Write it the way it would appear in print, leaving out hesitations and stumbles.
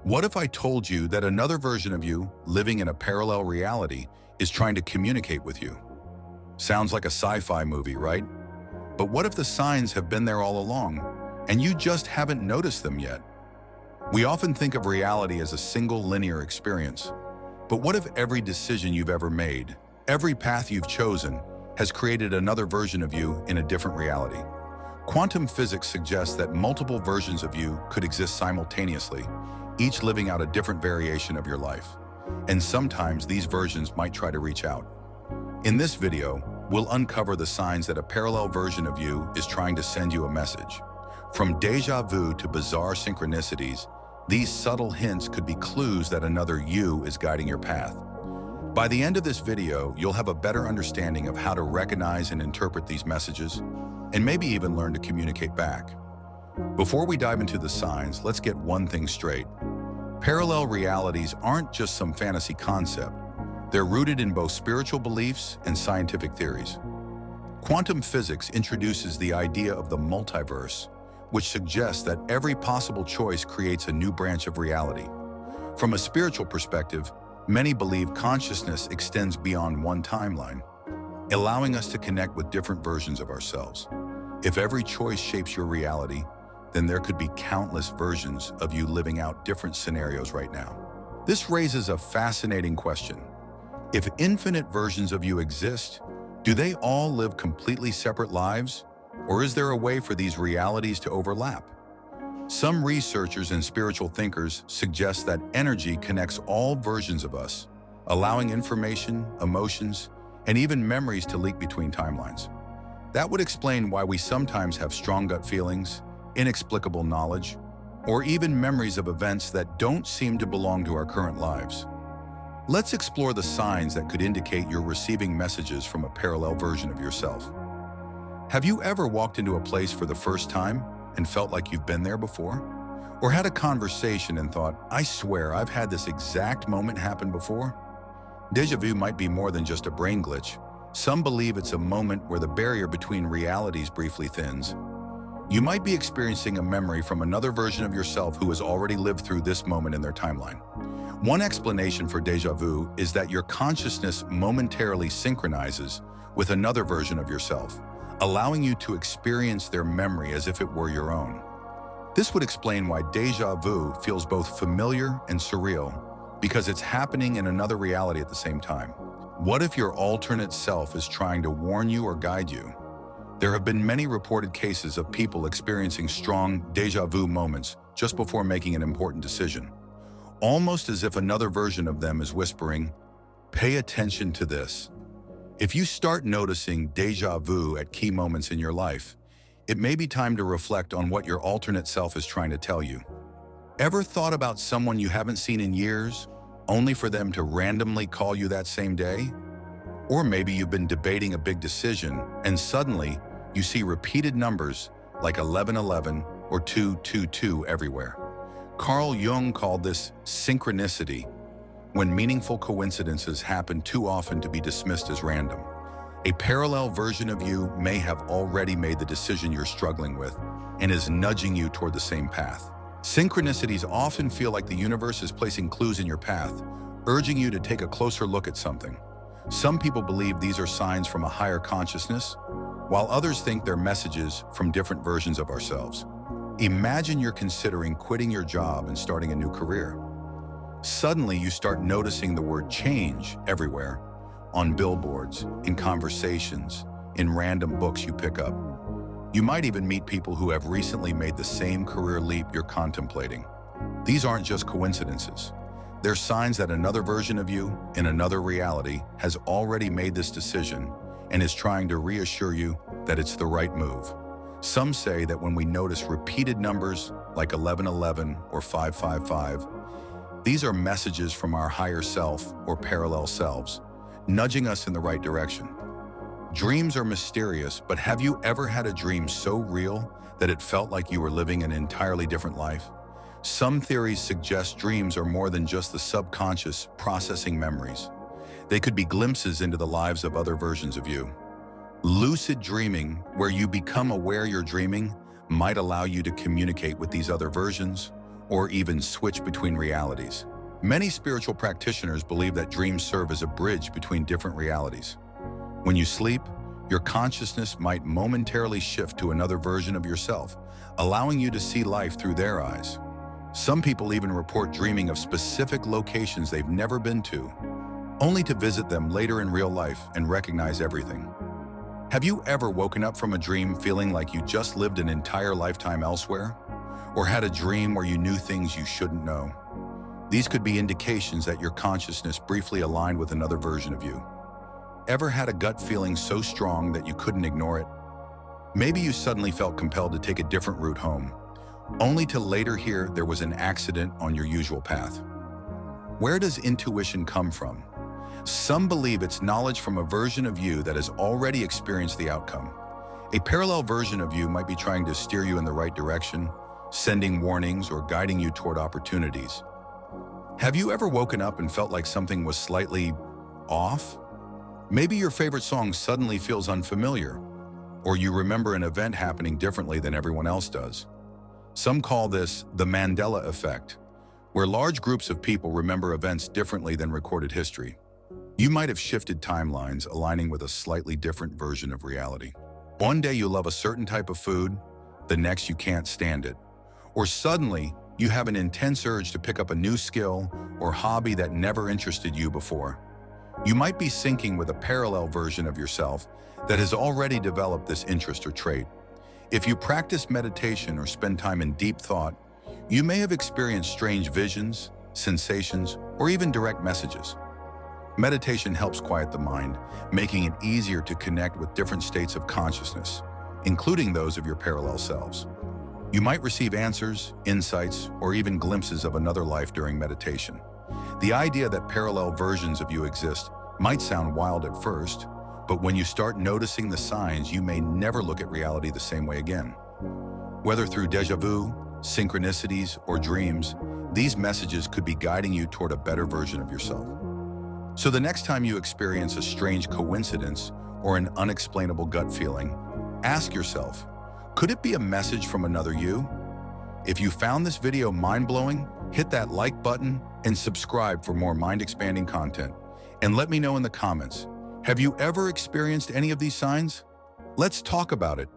What if I told you that another version of you, living in a parallel reality, is trying to communicate with you? Sounds like a sci-fi movie, right? But what if the signs have been there all along, and you just haven't noticed them yet? We often think of reality as a single linear experience. But what if every decision you've ever made, every path you've chosen, has created another version of you in a different reality? Quantum physics suggests that multiple versions of you could exist simultaneously, each living out a different variation of your life. And sometimes these versions might try to reach out. In this video, we'll uncover the signs that a parallel version of you is trying to send you a message. From déjà vu to bizarre synchronicities, these subtle hints could be clues that another you is guiding your path. By the end of this video, you'll have a better understanding of how to recognize and interpret these messages, and maybe even learn to communicate back. Before we dive into the signs, let's get one thing straight. Parallel realities aren't just some fantasy concept. They're rooted in both spiritual beliefs and scientific theories. Quantum physics introduces the idea of the multiverse, which suggests that every possible choice creates a new branch of reality. From a spiritual perspective, many believe consciousness extends beyond one timeline, allowing us to connect with different versions of ourselves. If every choice shapes your reality, then there could be countless versions of you living out different scenarios right now. This raises a fascinating question. If infinite versions of you exist, do they all live completely separate lives? Or is there a way for these realities to overlap? Some researchers and spiritual thinkers suggest that energy connects all versions of us, allowing information, emotions, and even memories to leak between timelines. That would explain why we sometimes have strong gut feelings, inexplicable knowledge, or even memories of events that don't seem to belong to our current lives. Let's explore the signs that could indicate you're receiving messages from a parallel version of yourself. Have you ever walked into a place for the first time and felt like you've been there before? Or had a conversation and thought, I swear I've had this exact moment happen before? Déjà vu might be more than just a brain glitch. Some believe it's a moment where the barrier between realities briefly thins. You might be experiencing a memory from another version of yourself who has already lived through this moment in their timeline. One explanation for déjà vu is that your consciousness momentarily synchronizes with another version of yourself, allowing you to experience their memory as if it were your own. This would explain why déjà vu feels both familiar and surreal, because it's happening in another reality at the same time. What if your alternate self is trying to warn you or guide you? There have been many reported cases of people experiencing strong déjà vu moments just before making an important decision, almost as if another version of them is whispering, "Pay attention to this." If you start noticing déjà vu at key moments in your life, it may be time to reflect on what your alternate self is trying to tell you. Ever thought about someone you haven't seen in years, only for them to randomly call you that same day? Or maybe you've been debating a big decision and suddenly you see repeated numbers like 1111 or 222 everywhere. Carl Jung called this synchronicity, when meaningful coincidences happen too often to be dismissed as random. A parallel version of you may have already made the decision you're struggling with and is nudging you toward the same path. Synchronicities often feel like the universe is placing clues in your path, urging you to take a closer look at something. Some people believe these are signs from a higher consciousness, while others think they're messages from different versions of ourselves. Imagine you're considering quitting your job and starting a new career. Suddenly, you start noticing the word change everywhere, on billboards, in conversations, in random books you pick up. You might even meet people who have recently made the same career leap you're contemplating. These aren't just coincidences. They're signs that another version of you, in another reality, has already made this decision and is trying to reassure you that it's the right move. Some say that when we notice repeated numbers like 1111 or 555, these are messages from our higher self or parallel selves, nudging us in the right direction. Dreams are mysterious, but have you ever had a dream so real that it felt like you were living an entirely different life? Some theories suggest dreams are more than just the subconscious processing memories. They could be glimpses into the lives of other versions of you. Lucid dreaming, where you become aware you're dreaming, might allow you to communicate with these other versions, or even switch between realities. Many spiritual practitioners believe that dreams serve as a bridge between different realities. When you sleep, your consciousness might momentarily shift to another version of yourself, allowing you to see life through their eyes. Some people even report dreaming of specific locations they've never been to, only to visit them later in real life and recognize everything. Have you ever woken up from a dream feeling like you just lived an entire lifetime elsewhere? Or had a dream where you knew things you shouldn't know? These could be indications that your consciousness briefly aligned with another version of you. Ever had a gut feeling so strong that you couldn't ignore it? Maybe you suddenly felt compelled to take a different route home, only to later hear there was an accident on your usual path. Where does intuition come from? Some believe it's knowledge from a version of you that has already experienced the outcome. A parallel version of you might be trying to steer you in the right direction, sending warnings or guiding you toward opportunities. Have you ever woken up and felt like something was slightly off? Maybe your favorite song suddenly feels unfamiliar, or you remember an event happening differently than everyone else does. Some call this the Mandela Effect, where large groups of people remember events differently than recorded history. You might have shifted timelines, aligning with a slightly different version of reality. One day you love a certain type of food, the next you can't stand it. Or suddenly, you have an intense urge to pick up a new skill or hobby that never interested you before. You might be syncing with a parallel version of yourself that has already developed this interest or trait. If you practice meditation or spend time in deep thought, you may have experienced strange visions, sensations, or even direct messages. Meditation helps quiet the mind, making it easier to connect with different states of consciousness, including those of your parallel selves. You might receive answers, insights, or even glimpses of another life during meditation. The idea that parallel versions of you exist might sound wild at first, but when you start noticing the signs, you may never look at reality the same way again. Whether through déjà vu, synchronicities, or dreams, these messages could be guiding you toward a better version of yourself. So the next time you experience a strange coincidence or an unexplainable gut feeling, ask yourself, could it be a message from another you? If you found this video mind-blowing, hit that like button and subscribe for more mind-expanding content. And let me know in the comments, have you ever experienced any of these signs? Let's talk about it.